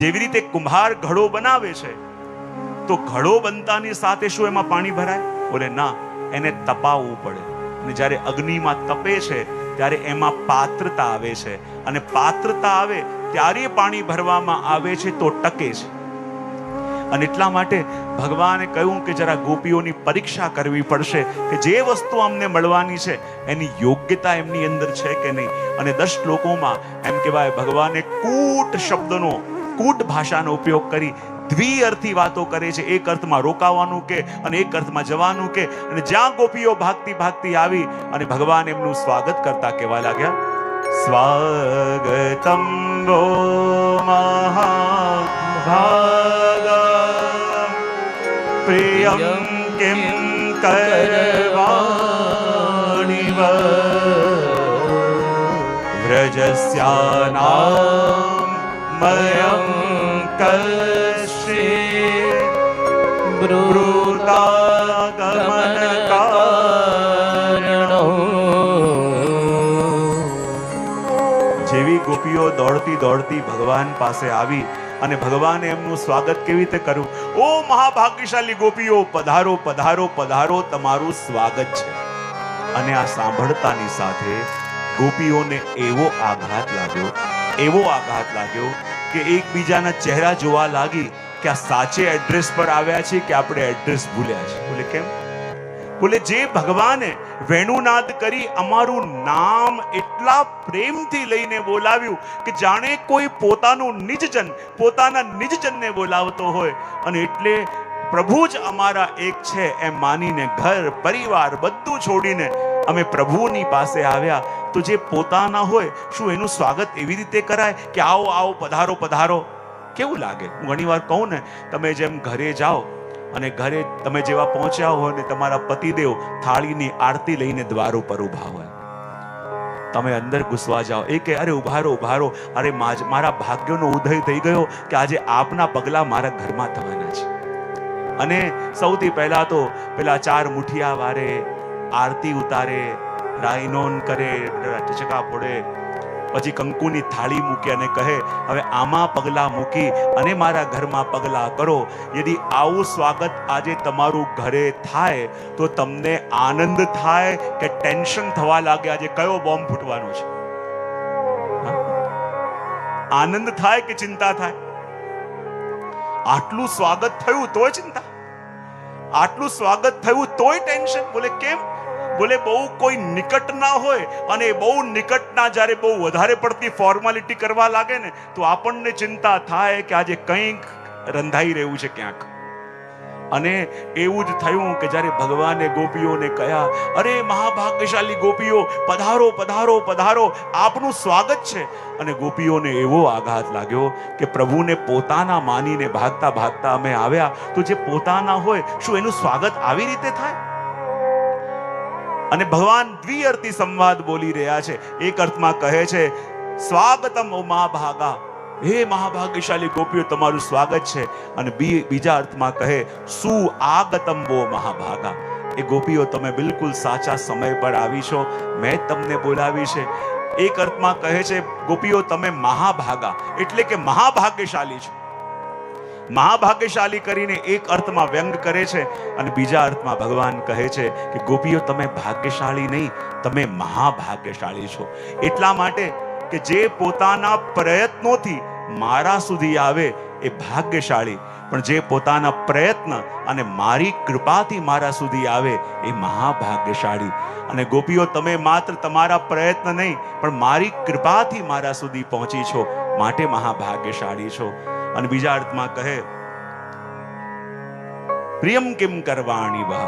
જેવી રીતે કુંભાર ઘડો બનાવે છે તો ઘડો બનતાની સાથે શું એમાં પાણી ભરાય? બોલે ના, એને તપાવવું પડે. અને જ્યારે અગ્નિમાં તપે છે ત્યારે એમાં પાત્રતા આવે છે, અને પાત્રતા આવે ત્યારે પાણી ભરવામાં આવે છે તો ટકે છે. અને એટલા માટે ભગવાને કહ્યું કે જરા ગોપીઓની પરીક્ષા કરવી પડશે કે જે વસ્તુ અમને મળવાની છે એની યોગ્યતા એમની અંદર છે કે નહીં. અને 10 શ્લોકોમાં એમ કહેવાય ભગવાને કૂટ શબ્દનો, કૂટ ભાષાનો ઉપયોગ કરી દ્વિઅર્થી વાતો કરે છે. એક અર્થમાં રોકાવાનું કે, અને એક અર્થમાં જવાનું કે. અને જ્યાં ગોપીઓ ભાગતી ભાગતી આવી અને ભગવાન એમનું સ્વાગત કરતા કહેવા લાગ્યા, સ્વાગતમ વો મહાભાગા પ્રિયમ કિમ કરવાણિવ વ્રજસ્યાનામ મયં કશ્ચિ બ્રૂતાગમન કારણો. જેવી ગોપીઓ દોડતી દોડતી ભગવાન પાસે આવી અને ભગવાને એમનું સ્વાગત કેવી રીતે કર્યું, ઓ મહાભાગ્યશાળી ગોપીઓ, પધારો પધારો પધારો, તમારું સ્વાગત છે. અને આ સાંભળતાની સાથે ગોપીઓને એવો આઘાત લાગ્યો કે એકબીજાના ચહેરા જોવા લાગી કે આ સાચે એડ્રેસ પર આવ્યા છે કે આપણે એડ્રેસ ભૂલ્યા છે. બોલે કેમ? બોલે જે ભગવાને વેણુનાદ કરી અમારું નામ એટલા પ્રેમથી લઈને બોલાવ્યું કે જાણે કોઈ પોતાનું નિજજન, પોતાના નિજજનને બોલાવતો હોય, અને એટલે પ્રભુ જ અમારા એક છે એમ માનીને ઘર પરિવાર બધું છોડીને અમે પ્રભુની પાસે આવ્યા. તો જે પોતાના હોય શું એનું સ્વાગત એવી રીતે કરાય કે આવો આવો પધારો પધારો? કેવું લાગે? હું ઘણીવાર કહું ને, તમે જેમ ઘરે જાઓ અને ઘરે તમે જેવા પહોંચ્યા હોય ને તમારા પતિદેવ થાળીની આરતી લઈને દ્વારો પર ઊભા હોય, તમે અંદર ઘૂસવા જાઓ, એ કે અરે ઉભારો ઉભારો, અરે મારા ભાગ્યનો ઉદય થઈ ગયો કે આજે આપના પગલા મારા ઘરમાં થવાના છે. અને સૌથી પહેલા તો પેલા 4 મુઠિયા વારે, આરતી ઉતારે, રાઈનોન કરે, ટચકા ફોડે, પછી કંકુની થાળી મૂકે અને કહે હવે આમાં પગલા મૂકી અને મારા ઘરમાં પગલા કરો. યદિ આવું સ્વાગત આજે તમારું ઘરે થાય તો તમને આનંદ થાય કે ટેન્શન થવા લાગે આજે કયો બોમ્બ ફૂટવાનો છે? આનંદ થાય કે ચિંતા થાય? આટલું સ્વાગત થયું તોય ચિંતા, આટલું સ્વાગત થયું તોય ટેન્શન. બોલે કેમ? બોલે બહુ કોઈ નિકટ ના હોય અને બહુ નિકટના જ્યારે બહુ વધારે પડતી ફોર્માલિટી કરવા લાગે ને તો આપણને ચિંતા થાય કે આજે કંઈક રંધાઈ રહ્યું છે ક્યાંક. અને એવું જ થયું કે જ્યારે ભગવાને ગોપીઓને કહ્યા, અરે મહાભાગ્યશાળી ગોપીઓ, પધારો પધારો પધારો, આપનું સ્વાગત છે. અને ગોપીઓને એવો આઘાત લાગ્યો કે પ્રભુને પોતાના માનીને ભાગતા ભાગતા અમે આવ્યા, તો જે પોતાના હોય શું એનું સ્વાગત આવી રીતે થાય? અને ભગવાન દ્વિઅર્થી સંવાદ બોલી રહ્યા છે. એક અર્થમાં કહે છે સ્વાગતમ ઓ મહાભાગા, હે મહાભાગ્યશાળી ગોપીઓ તમારું સ્વાગત છે. અને બીજા અર્થમાં કહે સુઆગતમ વો મહાભાગા, એ ગોપીઓ તમે બિલકુલ સાચા સમય પર આવી છો, મેં તમને બોલાવી છે. એક અર્થમાં કહે છે ગોપીઓ તમે મહાભાગા એટલે કે મહાભાગ્યશાળી છો. મહાભાગ્યશાળી કરીને એક અર્થમાં વ્યંગ કરે છે, અને બીજા અર્થમાં ભગવાન કહે છે કે ગોપીઓ તમે ભાગ્યશાળી નહીં, તમે મહાભાગ્યશાળી છો. એટલા માટે કે જે પોતાના પ્રયત્નોથી મારા સુધી આવે એ ભાગ્યશાળી, પણ જે પોતાના પ્રયત્ન અને મારી કૃપાથી મારા સુધી આવે એ મહાભાગ્યશાળી. અને ગોપીઓ તમે માત્ર તમારા પ્રયત્ન નહીં પણ મારી કૃપાથી મારા સુધી પહોંચી છો, માટે મહાભાગ્યશાળી છો. અને બીજા અર્થમાં કહે પ્રિયમ કિમ કરવાણી વહ,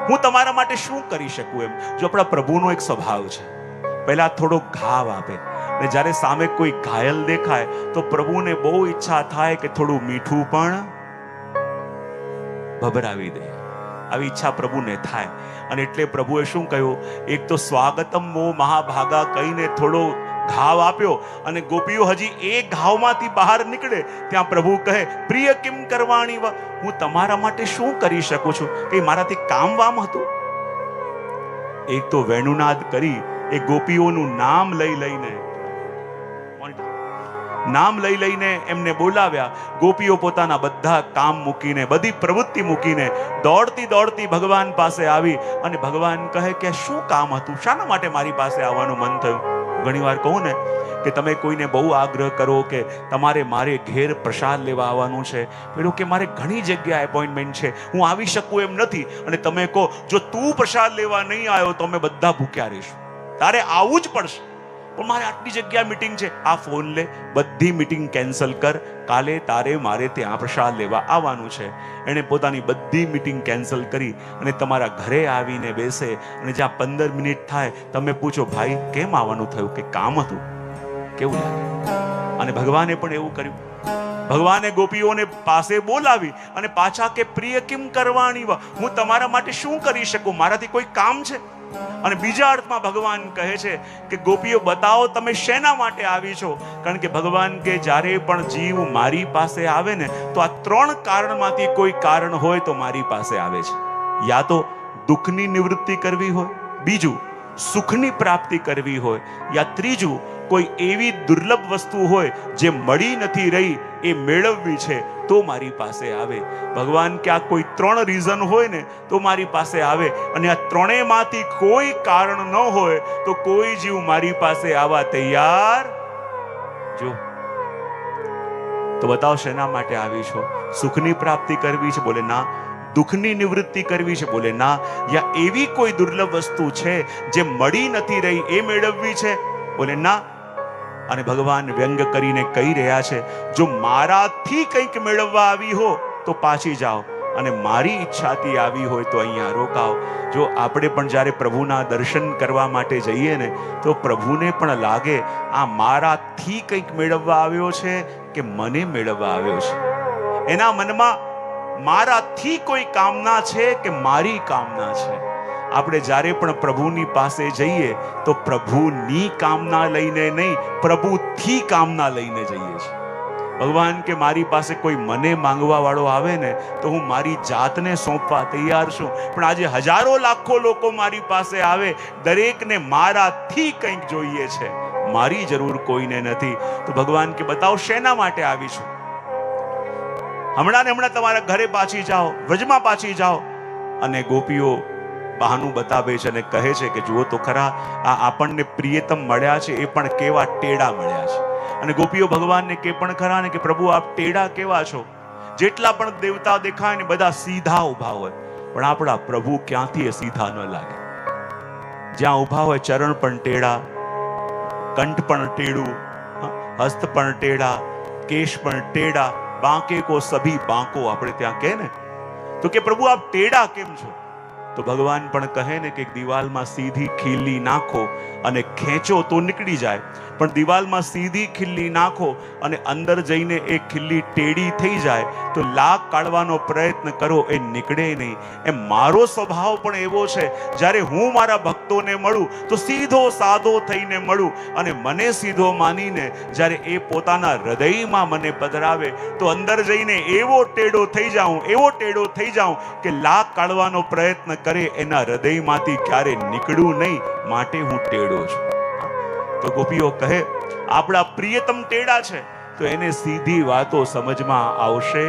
હું તમારા માટે શું કરી શકું એમ. જો આપણા પ્રભુનો એક સ્વભાવ છે, પહેલા થોડો ઘાવ આપે, અને જ્યારે સામે કોઈ ઘાયલ દેખાય તો પ્રભુને બહુ ઈચ્છા થાય કે થોડું મીઠું પણ ભભરાવી દે. આવી ઈચ્છા પ્રભુને થાય. અને એટલે પ્રભુએ શું કહ્યું, એક તો સ્વાગતમ વો મહાભાગા કહીને થોડો ઘાવ આપ્યો, અને ગોપીઓ હજી એ ઘાવમાંથી બહાર નીકળે ત્યાં પ્રભુ કહે પ્રિય કિમ કરવાણી વ, હું તમારા માટે શું કરી શકું છું? કે મારાથી કામ વામ હતું? એક તો વેણુનાદ કરી એ ગોપીઓનું નામ લઈ લઈને નામ લઈ લઈને એમને બોલાવ્યા. ગોપીઓ પોતાના બધા કામ મૂકીને, બધી પ્રવૃત્તિ મૂકીને દોડતી દોડતી ભગવાન પાસે આવી અને ભગવાન કહે કે શું કામ હતું, શાના માટે મારી પાસે આવવાનું મન થયું? ઘણીવાર કહું ને કે તમે કોઈને બહુ આગ્રહ કરો કે તમારે મારે ઘેર પ્રસાદ લેવા આવવાનું છે, પેલું કે મારે ઘણી જગ્યાએ એપોઇન્ટમેન્ટ છે, હું આવી શકું એમ નથી, અને તમે કહો જો તું પ્રસાદ લેવા નહીં આવ્યો તો અમે બધા ભૂખ્યા રહીશું, તારે આવવું જ પડશે. પણ મારે આટલી જગ્યા મીટિંગ છે. આ ફોન લે, બધી મીટિંગ કેન્સલ કર, કાલે તારે મારે ત્યાં પ્રસાદ લેવા આવવાનું છે. એણે પોતાની બધી મીટિંગ કેન્સલ કરી અને તમારા ઘરે આવીને બેસે અને જ્યાં 15 મિનિટ થાય તમે પૂછો ભાઈ કેમ આવવાનું થયું? કે કામ હતું. કેવું લાગે? અને ભગવાને પણ એવું કર્યું. ભગવાને ગોપીઓને પાસે બોલાવી અને પાછા કે પ્રિય કિમ કરવાણી વા, હું તમારા માટે શું કરી શકું, મારાથી કોઈ કામ છે? અને બીજા અર્થમાં ભગવાન કહે છે કે ગોપીઓ બતાવો તમે શેના માટે આવી છો? કારણ કે ભગવાન કે જ્યારે પણ જીવ મારી પાસે આવે ને તો આ 3 કારણમાંથી કોઈ કારણ હોય તો મારી પાસે આવે છે. યા તો દુઃખની નિવૃત્તિ કરવી હોય, બીજું સુખની પ્રાપ્તિ કરવી હોય, યા ત્રીજું કોઈ એવી દુર્લભ વસ્તુ હોય જે મળી નથી રહી એ મેળવવી છે તો મારી પાસે આવે. ભગવાન કે આ કોઈ 3 રીઝન હોય ને તો મારી પાસે આવે, અને આ 3માંથી કોઈ કારણ ન હોય તો કોઈ જીવ મારી પાસે આવવા તૈયાર. જો તો બતાવો શેના માટે આવી છો? સુખની પ્રાપ્તિ કરવી છે? બોલે ના. દુઃખની નિવૃત્તિ કરવી છે? બોલે ના. યા એવી કોઈ દુર્લભ વસ્તુ છે જે મળી નથી રહી એ મેળવવી છે? બોલે ના. અને ભગવાન વ્યંગ કરીને કહી રહ્યા છે જો મારાથી કંઈક મેળવવા આવી હો તો પાછી જાઓ, અને મારી ઈચ્છાથી આવી હોય તો અહીંયા રોકાઓ. જો આપણે પણ જ્યારે પ્રભુના દર્શન કરવા માટે જઈએ ને તો પ્રભુને પણ લાગે આ મારાથી કંઈક મેળવવા આવ્યો છે કે મને મેળવવા આવ્યો છે. એના મનમાં મારાથી કોઈ કામના છે કે મારી કામના છે. આપણે જ્યારે પણ પ્રભુની પાસે જઈએ તો પ્રભુની કામના લઈને નહીં, પ્રભુથી કામના લઈને જઈએ છીએ. ભગવાન કે મારી પાસે કોઈ મને માંગવા વાળો આવે ને તો હું મારી જાતને સોંપવા તૈયાર છું, પણ આજે હજારો લાખો લોકો મારી પાસે આવે, દરેકને મારાથી કંઈક જોઈએ છે, મારી જરૂર કોઈને નથી. તો ભગવાન કે બતાવો શેના માટે આવી છું? હમણાં ને હમણાં તમારા ઘરે પાછી જાઓ, વ્રજમાં પાછી જાઓ. અને ગોપીઓ બહાનું બતાવે છે અને કહે છે કે જુઓ તો ખરા, આ આપણને પ્રિયતમ મળ્યા છે એ પણ કેવા ટેડા મળ્યા છે. અને ગોપીઓ ભગવાનને કે પણ ખરા ને કે પ્રભુ આપ ટેડા કેવા છો? જેટલા પણ દેવતા દેખાય ને બધા સીધા ઊભા હોય, પણ આપણા પ્રભુ ક્યાંથી સીધા ન લાગે. જ્યાં ઊભા હોય ચરણ પણ ટેડા, કંઠ પણ ટેડું, હસ્ત પણ ટેડા, કેશ પણ ટેડા, બાંકે કો સભી બાંકો આપણે ત્યાં કહે ને. તો કે પ્રભુ આપ ટેડા કેમ છો? તો ભગવાન પણ કહે ને કે દિવાલમાં સીધી ખીલ્લી નાખો અને ખેંચો તો નીકળી જાય, પણ દિવાલમાં સીધી ખીલ્લી નાખો અને અંદર જઈને એ ખીલ્લી ટેડી થઈ જાય તો લાગ કાઢવાનો પ્રયત્ન કરો, એ નીકળે નહીં. એમ મારો સ્વભાવ પણ એવો છે, જ્યારે હું મારા ભક્તોને મળું તો સીધો સાદો થઈને મળું, અને મને સીધો માનીને જ્યારે એ પોતાના હૃદયમાં મને પધરાવે તો અંદર જઈને એવો ટેડો થઈ જાઉં, એવો ટેડો થઈ જાઉં કે લાગ કાઢવાનો પ્રયત્ન કરે એના હૃદયમાંથી ક્યારે નીકળું નહીં, માટે હું ટેડો છું. તો ગોપીઓ કહે આપણા પ્રિયતમ ટેડા છે તો એને સીધી વાતો સમજમાં આવશે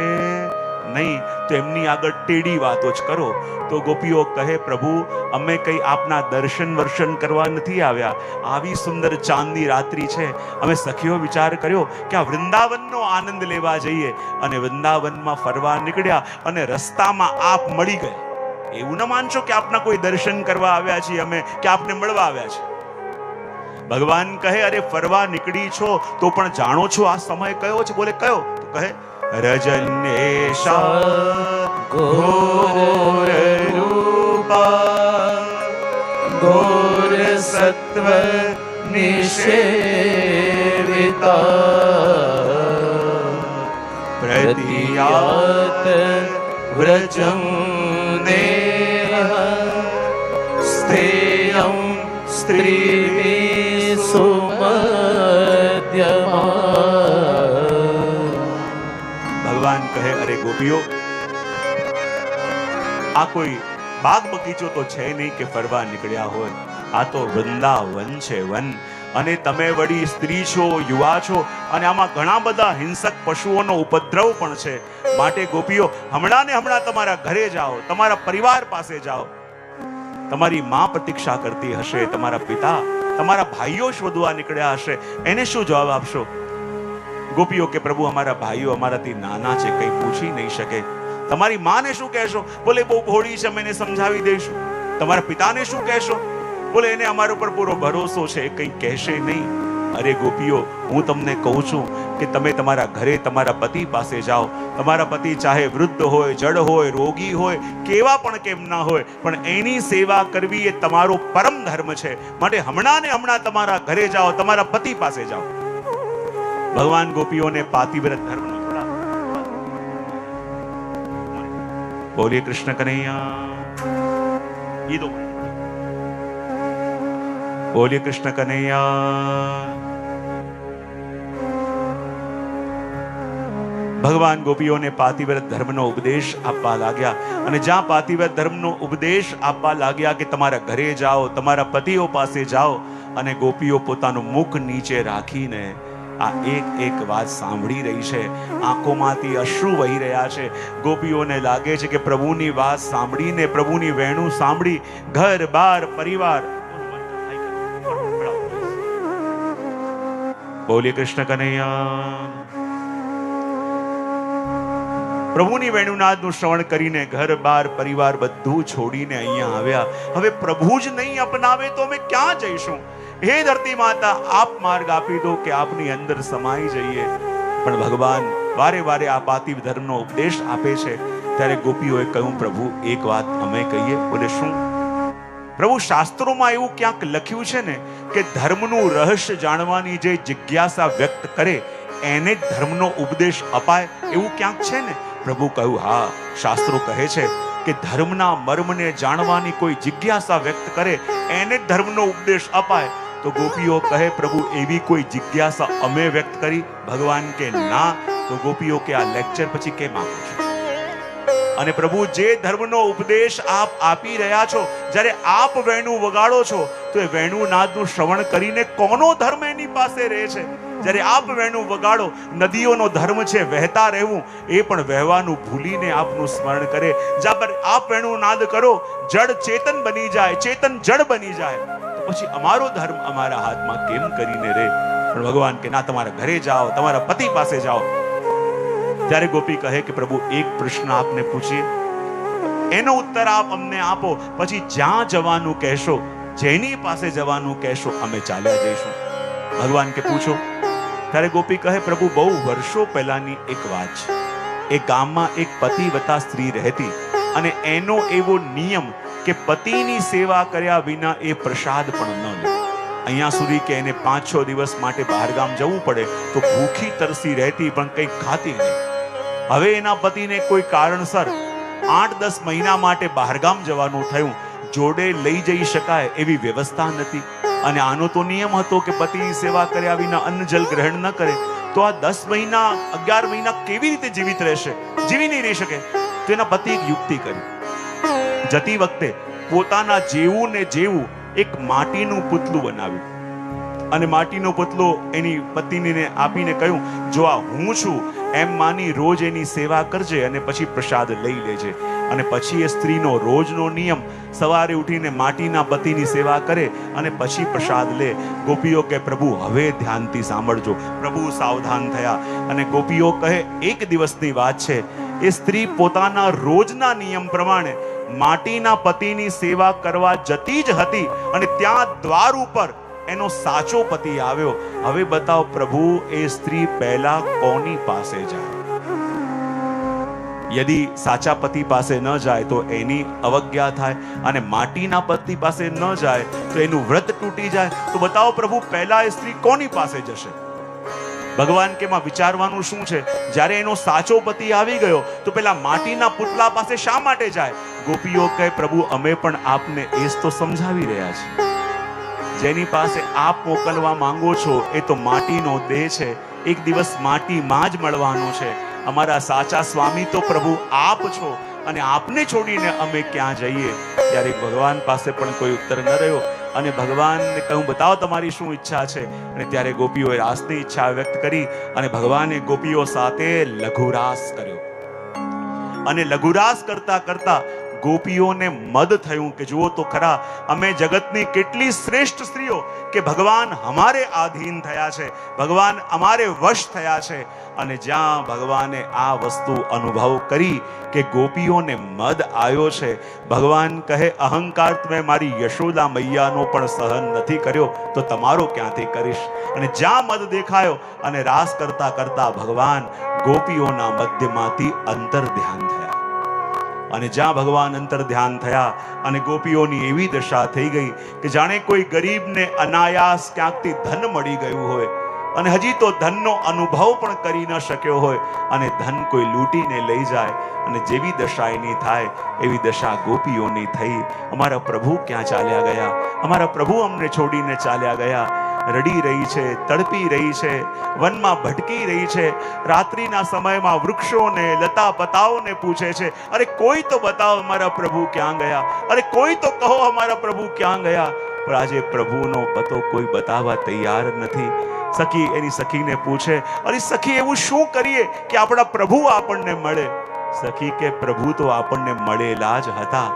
નહીં, તો એમની આગળ ટેડી વાતો જ કરો. તો ગોપીઓ કહે પ્રભુ અમે કઈ આપના દર્શન વર્શન કરવા નથી આવ્યા, આવી સુંદર ચાંદની રાત્રિ છે, અમે સખીઓ વિચાર કર્યો કે આ વૃંદાવનનો આનંદ લેવા જઈએ, અને વૃંદાવનમાં ફરવા નીકળ્યા અને રસ્તામાં આપ મળી ગયા. એવું ન માનશો કે આપના કોઈ દર્શન કરવા આવ્યા છીએ અમે, કે આપને મળવા આવ્યા છે. ભગવાન કહે અરે ફરવા નીકળી છો તો પણ જાણો છો આ સમય કયો છે? બોલે કયો? તો કહે રજન્યેશા ઘોર રૂપા ઘોર સત્વ નિષેવિતા પ્રતિયાત વ્રજમ દેહ સ્થેયં સ્ત્રી ભગવાન કહે અરે ગોપીઓ આ કોઈ બાગ બગીચો તો છે નહીં કે ફરવા નીકળ્યા હોય, આ તો વૃંદાવન છે, વન. અને તમે વળી સ્ત્રી છો, યુવા છો, અને આમાં ઘણા બધા હિંસક પશુઓનો ઉપદ્રવ પણ છે. માટે ગોપીઓ, હમણાં ને હમણાં તમારા ઘરે જાઓ, તમારા પરિવાર પાસે જાઓ. તમારી માં પ્રતીક્ષા કરતી હશે, તમારા પિતા, તમારા ભાઈઓ શોધવા નીકળ્યા હશે. એને શું જવાબ આપશો? ગોપીઓ કે પ્રભુ, અમારા ભાઈઓ અમારાથી નાના છે, કંઈ પૂછી નહીં શકે. તમારી માને શું કહેશો? બોલે બહુ ભોળી છે, અમે એને સમજાવી દઈશું. તમારા પિતાને શું કહેશો? બોલે એને અમારા ઉપર પૂરો ભરોસો છે, કંઈ કહેશે નહીં. અરે ગોપીઓ, હું તમને કહું છું કે તમે તમારા ઘરે તમારા પતિ પાસે જાઓ. તમારા પતિ ચાહે વૃદ્ધ હોય, જડ હોય, રોગી હોય, કેવા પણ કેમ ના હોય, પણ એની સેવા કરવી એ તમારો પરમ ધર્મ છે. માટે હમણાં ને હમણાં તમારા ઘરે જાઓ, તમારા પતિ પાસે જાઓ. ભગવાન ગોપીઓને પાતિવ્રત ધર્મનો બોલીએ કૃષ્ણ કનૈયા. ઈ દો બોલીએ કૃષ્ણ કનૈયા. ભગવાન ગોપીઓને પાતિવ્રત ધર્મનો ઉપદેશ આપવા લાગ્યા. અને જ્યાં પાતિવ્રત ધર્મનો ઉપદેશ આપવા લાગ્યા કે તમારા ઘરે જાઓ, તમારા પતિઓ પાસે જાઓ, અને ગોપીઓ પોતાનું મુખ નીચે રાખીને આ એક વાત સાંભળી રહી છે. આંખોમાંથી અશ્રુ વહી રહ્યા છે. ગોપીઓને લાગે છે કે પ્રભુની વાત સાંભળીને, પ્રભુની વેણુ સાંભળી, ઘર બાર પરિવાર. બોલીએ કૃષ્ણ કનૈયા. પ્રભુની વેણુનાદનું શ્રવણ કરીને ઘર બાર પરિવાર બધું છોડીને અહીંયા આવ્યા. હવે પ્રભુ જ નહીં અપનાવે તો અમે ક્યાં જઈશું? હે ધરતી માતા, આપ માર્ગ આપી દો કે આપની અંદર સમાઈ જઈએ. પણ ભગવાન વારે વારે આ પાતિવ ધર્મનો ઉપદેશ આપે છે. ત્યારે ગોપીઓએ કહ્યું, પ્રભુ એક વાત અમે કહીએ. બોલે શું? પ્રભુ, શાસ્ત્રોમાં એવું ક્યાંક લખ્યું છે ને કે ધર્મનું રહસ્ય જાણવાની જે જિજ્ઞાસા વ્યક્ત કરે એને જ ધર્મનો ઉપદેશ અપાય, એવું ક્યાંક છે ને? પ્રભુ કહ્યું, હા, શાસ્ત્રો કહે છે કે ધર્મના મર્મને જાણવાની કોઈ જિજ્ઞાસા વ્યક્ત કરે એને જ ધર્મનો ઉપદેશ અપાય. તો ગોપીઓ કહે, પ્રભુ એવી કોઈ જિજ્ઞાસા અમે વ્યક્ત કરી? ભગવાન કે ના. તો ગોપીઓ કે આ લેક્ચર પછી કેમ આપો છો? અને પ્રભુ, જે ધર્મનો ઉપદેશ આપ આપી રહ્યા છો, જ્યારે આપ વેણુ વગાડો છો તો એ વેણુનાદનું શ્રવણ કરીને કોનો ધર્મ એની પાસે રહે છે? જ્યારે આપ વેણુ વગાડો, નદીઓનો ધર્મ છે વહેતા રહેવું, એ પણ વહેવાનું ભૂલીને આપનું સ્મરણ કરે. જ્યાં આપ વેણુનાદ કરો, જડ ચેતન બની જાય, ચેતન જડ બની જાય, તો પછી અમારો ધર્મ અમારા હાથમાં કેમ કરીને રહે? પણ ભગવાન કે ના, તમારા ઘરે જાઓ, તમારા પતિ પાસે જાઓ. ત્યારે ગોપી કહે કે પ્રભુ, એક પ્રશ્ન આપને પૂછીએ, એનો ઉત્તર આપ અમને આપો, પછી જ્યાં જવાનું કહેશો, જેની પાસે જવાનું કહેશો, અમે ચાલ્યા જઈશું. ભગવાન કે પૂછો. ત્યારે ગોપી કહે, પ્રભુ બહુ વર્ષો પહેલાની એક વાત છે. એક ગામમાં એક પતિવ્રતા સ્ત્રી રહેતી, અને એનો એવો નિયમ કે પતિની સેવા કર્યા વિના એ પ્રસાદ પણ ન લે. અહીંયા સુધી કે એને 5-6 દિવસ માટે બહારગામ જવું પડે તો ભૂખી તરસી રહેતી, પણ કંઈ ખાતી નહીં. હવે એના પતિને કોઈ કારણસર 8-10 મહિના માટે બહારગામ જવાનું થયું. જોડે લઈ જઈ શકાય એવી વ્યવસ્થા નથી. અને આનો તો નિયમ હતો કે પતિની સેવા કર્યા વિના અન્ન જલ ગ્રહણ ન કરે. તો આ 10 મહિના 11 મહિના કેવી રીતે જીવિત રહેશે? જીવી નહીં રહી શકે. તો એના પતિ એક યુક્તિ કરી. જતી વખતે પોતાના જેવું ને જેવું એક માટીનું પુતલું બનાવ્યું, અને માટીનો પુતલો એની પત્નીને આપીને કહ્યું, જો આ હું છું એમ માની રોજ એની સેવા કરજે અને પછી પ્રસાદ લઈ લેજે. અને પછી એ સ્ત્રીનો રોજનો નિયમ, સવારે ઉઠીને માટીના પતિની સેવા કરે અને પછી પ્રસાદ લે. ગોપીઓ કે પ્રભુ હવે ધ્યાનથી સાંભળજો. પ્રભુ સાવધાન થયા અને ગોપીઓ કહે, એક દિવસની વાત છે. એ સ્ત્રી પોતાના રોજના નિયમ પ્રમાણે માટીના પતિની સેવા કરવા જતી જ હતી, અને ત્યાં દ્વાર ઉપર એનો સાચો પતિ આવ્યો. હવે બતાવો પ્રભુ, એ સ્ત્રી પહેલા કોની પાસે જાય? યદી સાચા પતિ પાસે ન જાય તો એની અવજ્ઞા થાય, અને માટીના પતિ પાસે ન જાય તો એનું વ્રત તૂટી જાય. તો બતાવો પ્રભુ, પહેલા એ સ્ત્રી કોની પાસે જશે? ભગવાન કે માં વિચારવાનું શું છે? જ્યારે એનો સાચો પતિ આવી ગયો તો પેલા માટીના પુતલા પાસે શા માટે જાય? ગોપીઓ કહે, પ્રભુ અમે પણ આપને એ જ તો સમજાવી રહ્યા છીએ. જેની પાસે આપ મોકલવા માંગો છો એ તો માટીનો દેહ છે, એક દિવસ માટીમાં જ મળવાનો છે. અમારા સાચા સ્વામી તો પ્રભુ આપ છો, અને આપને છોડીને અમે ક્યાં જઈએ? ત્યારે ભગવાન પાસે પણ કોઈ ઉત્તર ન રહ્યો, અને ભગવાનને કહ્યું, બતાવો તમારી શું ઈચ્છા છે. અને ત્યારે ગોપીઓએ રાસની ઈચ્છા વ્યક્ત કરી અને ભગવાને ગોપીઓ સાથે લઘુરાસ કર્યો. અને લઘુરાસ કરતા કરતા ગોપીઓને મદ થયું કે જુઓ તો ખરા, અમે જગતની કેટલી શ્રેષ્ઠ સ્ત્રીઓ કે ભગવાન અમારે આધીન થયા છે, ભગવાન અમારે વશ થયા છે. અને જ્યાં ભગવાને આ વસ્તુ અનુભવ કરી કે ગોપીઓને મદ આવ્યો છે, ભગવાન કહે, અહંકાર તમે મારી યશોદા મૈયાનો પણ સહન નથી કર્યો તો તમારો ક્યાંથી કરીશ. અને જ્યાં મદ દેખાયો અને રાસ કરતા કરતા ભગવાન ગોપીઓના મધ્યમાંથી અંતર ધ્યાન થયા. અને જ્યાં ભગવાન અંતર ધ્યાન થયા અને ગોપીઓની એવી દશા થઈ ગઈ કે જાણે કોઈ ગરીબને અનાયાસ ક્યાંકથી ધન મળી ગયું હોય અને હજી તો ધનનો અનુભવ પણ કરી ન શક્યો હોય અને ધન કોઈ લૂંટીને લઈ જાય. અને જેવી દશા એની થાય એવી દશા ગોપીઓની થઈ. અમારા પ્રભુ ક્યાં ચાલ્યા ગયા? અમારા પ્રભુ અમને છોડીને ચાલ્યા ગયા. રડી રહી છે, તડપી રહી છે, વનમાં ભટકી રહી છે. રાત્રિના સમયમાં વૃક્ષોને, લતા પતાઓને પૂછે છે, અરે કોઈ તો બતાવો અમારા પ્રભુ ક્યાં ગયા, અરે કોઈ તો કહો અમારા પ્રભુ ક્યાં ગયા. પણ આજે પ્રભુનો પતો કોઈ બતાવવા તૈયાર નથી. સખી એની સખીને પૂછે, અરે સખી એવું શું કરીએ કે આપણા પ્રભુ આપણને મળે? સખી કે પ્રભુ તો આપણને મળેલા જ હતા.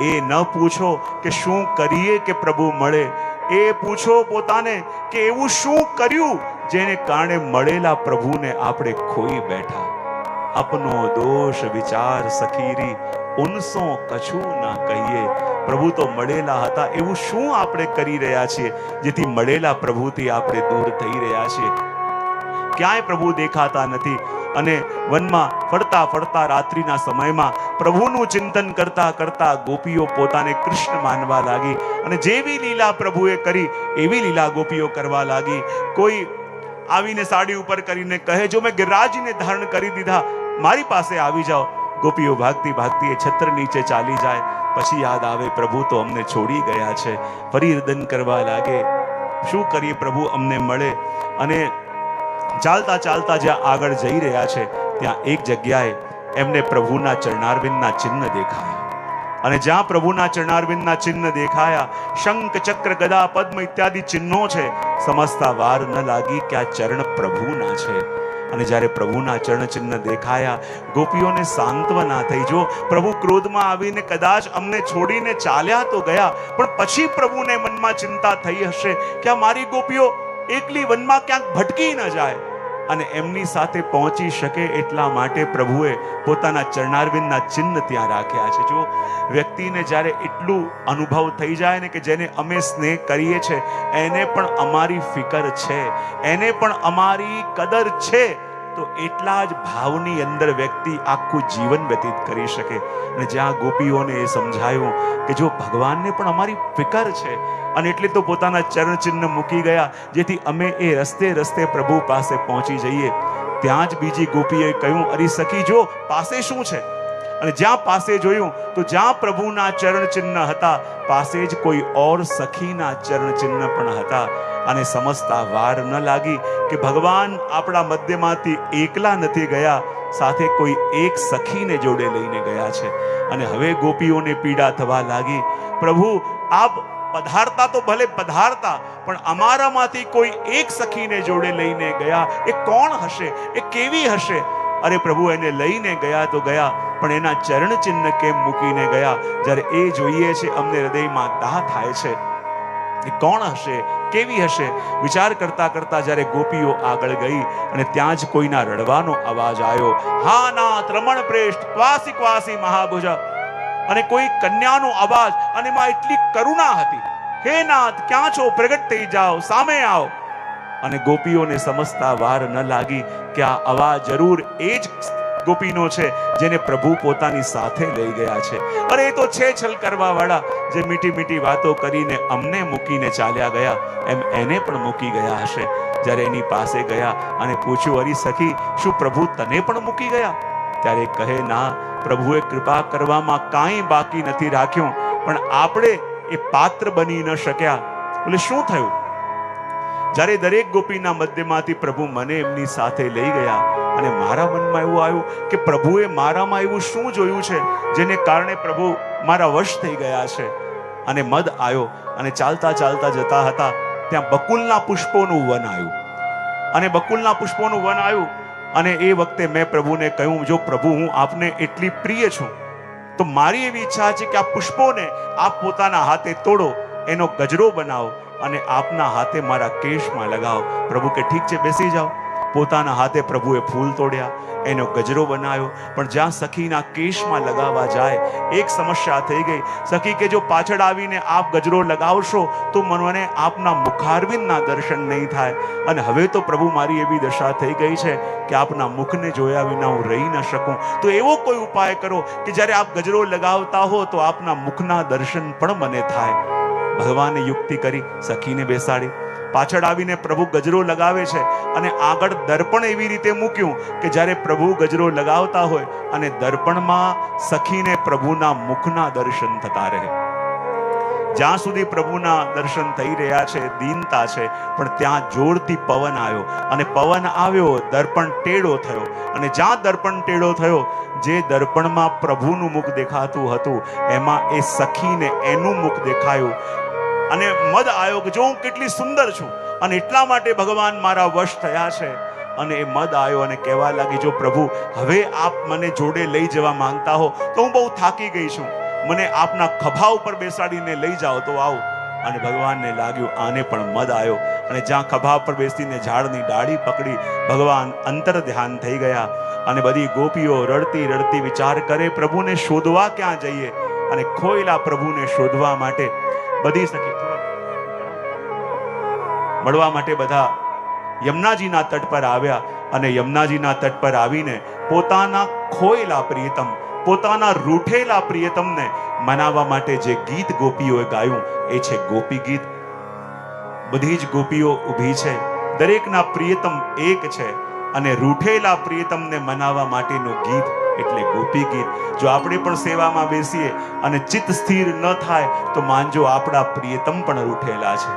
એ ન પૂછો કે શું કરીએ કે પ્રભુ મળે, એ પૂછો પોતાને કે એવું શું કર્યું જેને કારણે મળેલા પ્રભુને આપણે ખોઈ બેઠા. આપનો દોષ વિચાર સખીરી ઉનસો કછું ના કહીએ. પ્રભુ તો મળેલા હતા, એવું શું આપણે કરી રહ્યા છીએ જેથી મળેલા પ્રભુથી આપણે દૂર થઈ રહ્યા છીએ? ક્યાંય પ્રભુ દેખાતા નથી. અને વનમાં ફરતા ફરતા રાત્રિના સમયમાં પ્રભુનું ચિંતન કરતા કરતા ગોપીઓ પોતાને કૃષ્ણ માનવા લાગી. અને જેવી લીલા પ્રભુએ કરી એવી લીલા ગોપીઓ કરવા લાગી. કોઈ આવીને સાડી ઉપર કરીને કહે, જો મેં ગિરિરાજને ધારણ કરી દીધા, મારી પાસે આવી જાઓ. ગોપીઓ ભાગતી ભાગતી એ છત્ર નીચે ચાલી જાય. પછી યાદ આવે, પ્રભુ તો અમને છોડી ગયા છે. ફરી રુદન કરવા લાગે, શું કરીએ, પ્રભુ અમને મળે. અને ચાલતા ચાલતા જ્યાં આગળ જઈ રહ્યા છે ત્યાં એક જગ્યાએ એમને પ્રભુના ચરણારવિંદના ચિહ્ન દેખાયા. અને જ્યાં પ્રભુના ચરણારવિંદના ચિહ્ન દેખાયા, શંખ, ચક્ર, ગદા, પદ્મ ઇત્યાદિ ચિહ્નો છે, સમજતા વાર ન લાગી કે આ ચરણ પ્રભુના છે. અને જ્યારે પ્રભુના ચરણ ચિહ્ન દેખાયા, ગોપીઓને સાંત્વના થઈ. જો પ્રભુ ક્રોધમાં આવીને કદાચ અમને છોડીને ચાલ્યા તો ગયા, પણ પછી પ્રભુને મનમાં ચિંતા થઈ હશે કે આ મારી ગોપીઓ એકલી વનમાં ક્યાંક ભટકી ન જાય અને એમની સાથે પહોંચી શકે એટલા માટે પ્રભુએ પોતાના ચરણારવિંદના ચિહ્ન ત્યાં રાખ્યા છે. જો વ્યક્તિને જ્યારે એટલું અનુભવ થઈ જાય ને કે જેને અમે સ્નેહ કરીએ છીએ એને પણ અમારી ફિકર છે, એને પણ અમારી કદર છે, તો એટલા જ ભાવની અંદર વ્યક્તિ આખું જીવન વ્યતીત કરી શકે. અને જ્યાં ગોપીઓને એ સમજાયું કે જો ભગવાનને પણ અમારી ફિકર છે, અને એટલે તો પોતાના ચરણ ચિહ્ન મૂકી ગયા જેથી અમે એ રસ્તે રસ્તે પ્રભુ પાસે પહોંચી જઈએ. ત્યાં જ બીજી ગોપીએ કહ્યું, અરે સખી જો પાસે શું છે? અને જ્યાં પાસે જોયું તો જ્યાં પ્રભુના ચરણ ચિહ્ન હતા પાસે જ કોઈ ઓર સખીના ચરણ ચિહ્ન પણ હતા. અને સમજતા વાર ન લાગી કે ભગવાન આપણા મધ્યમાંથી એકલા નથી ગયા, સાથે કોઈ એક સખીને જોડે લઈને ગયા છે. અને હવે ગોપીઓને પીડા થવા લાગી, પ્રભુ આપ પધારતા તો ભલે પધારતા, પણ અમારામાંથી કોઈ એક સખીને જોડે લઈને ગયા. એ કોણ હશે? એ કેવી હશે? અરે પ્રભુ એને લઈને ગયા તો ગયા, પણ એના ચરણ ચિહ્ન કેમ મૂકીને ગયા? જ્યારે એ જોઈએ છે અમને હૃદયમાં દાહ થાય છે. એ કોણ હશે? કેવી હશે? વિચાર કરતા કરતા જ્યારે ગોપીઓ આગળ ગઈ અને ત્યાં જ કોઈના રડવાનો અવાજ આવ્યો, હા નાથ રમણ પ્રેષ્ઠ ક્વાસી ક્વાસી મહાભુજ. અને કોઈ કન્યાનો અવાજ, અને એમાં એટલી કરુણા હતી, હે નાથ ક્યાં છો? પ્રગટ થઈ જાઓ, સામે આવો. અને ગોપીઓને સમજતા વાર ન લાગી કે આ અવાજ જરૂર એ જ ગોપીનો છે જેને પ્રભુ પોતાની સાથે લઈ ગયા છે. અરે એ તો છે છલ કરવા વાળા, જે મીઠી મીઠી વાતો કરીને અમને મૂકીને ચાલ્યા ગયા, એમ એને પણ મૂકી ગયા હશે. જ્યારે એની પાસે ગયા અને પૂછ્યું, અરે સખી શું પ્રભુ તને પણ મૂકી ગયા? ત્યારે કહે, ના, પ્રભુએ કૃપા કરવામાં કાંઈ બાકી નથી રાખ્યું, પણ આપણે એ પાત્ર બની ન શક્યા. બોલે શું થયું? જ્યારે દરેક ગોપીના મધ્યમાંથી પ્રભુ મને એમની સાથે લઈ ગયા અને મારા મનમાં એવું આવ્યું કે પ્રભુએ મારામાં એવું શું જોયું છે જેને કારણે પ્રભુ મારા વશ થઈ ગયા છે. અને મદ આવ્યો અને ચાલતા ચાલતા જતા હતા ત્યાં બકુલના પુષ્પોનું વન આવ્યું. અને બકુલના પુષ્પોનું વન આવ્યું અને એ વખતે મેં પ્રભુને કહ્યું, જો પ્રભુ હું આપને એટલી પ્રિય છું તો મારી એવી ઈચ્છા છે કે આ પુષ્પોને આપ પોતાના હાથે તોડો, એનો ગજરો બનાવો અને આપના હાથે મારા કેશમાં લગાવો. પ્રભુ કે ઠીક છે, બેસી જાઓ. પોતાના હાથે પ્રભુએ ફૂલ તોડ્યા, એનો ગજરો બનાવ્યો. પણ જ્યાં સખીના કેશમાં લગાવવા જાય એક સમસ્યા થઈ ગઈ. સખી કે જો પાછળ આવીને આપ ગજરો લગાવશો તો મને આપના મુખારવિંદના દર્શન નહીં થાય. અને હવે તો પ્રભુ મારી એવી દશા થઈ ગઈ છે કે આપના મુખને જોયા વિના હું રહી ન શકું. તો એવો કોઈ ઉપાય કરો કે જ્યારે આપ ગજરો લગાવતા હો તો આપના મુખના દર્શન પણ મને થાય. ભગવાને યુક્તિ કરી, સખીને બેસાડી. પાછળ આવીને પ્રભુ ગજરો લગાવે છે અને આગળ દર્પણ એવી રીતે મૂક્યું કે જ્યારે પ્રભુ ગજરો લગાવતા હોય અને દર્પણમાં સખીને પ્રભુના મુખના દર્શન થતા રહે. જ્યાં સુધી પ્રભુના દર્શન થઈ રહ્યા છે દીનતા છે, પણ ત્યાં જોરથી પવન આવ્યો અને પવન આવ્યો, દર્પણ ટેઢો થયો. અને જ્યાં દર્પણ ટેઢો થયો, જે દર્પણમાં પ્રભુનું મુખ દેખાતું હતું એમાં એ સખીને એનું મુખ દેખાયું અને મદ આવ્યો કે જો હું કેટલી સુંદર છું અને એટલા માટે ભગવાન મારા વશ થયા છે. અને એ મદ આવ્યો અને કહેવા લાગી, જો પ્રભુ હવે આપ મને જોડે લઈ જવા માંગતા હો તો હું બહુ થાકી ગઈ છું, મને આપના ખભા ઉપર બેસાડીને લઈ જાઓ તો આવો. અને ભગવાનને લાગ્યું આને પણ મદ આવ્યો અને જ્યાં ખભા પર બેસીને ઝાડની ડાળી પકડી ભગવાન અંતર ધ્યાન થઈ ગયા. અને બધી ગોપીઓ રડતી રડતી વિચાર કરે પ્રભુને શોધવા ક્યાં જઈએ. અને ખોયેલા પ્રભુને શોધવા માટે બધી સખી મળવા માટે બધા યમુનાજીના તટ પર આવ્યા. અને યમુનાજીના તટ પર આવીને પોતાના ખોયેલા પ્રિયતમ, પોતાના રૂઠેલા પ્રિયતમને મનાવવા માટે જે ગીત ગોપીઓએ ગાયું એ છે ગોપી ગીત. બધી જ ગોપીઓ ઊભી છે, દરેકના પ્રિયતમ એક છે અને રૂઠેલા પ્રિયતમને મનાવવા માટેનું ગીત એટલે ગોપી ગીત. જો આપણે પણ સેવામાં બેસીએ અને ચિત્ત સ્થિર ન થાય તો માનજો આપણા પ્રિયતમ પણ રૂઠેલા છે.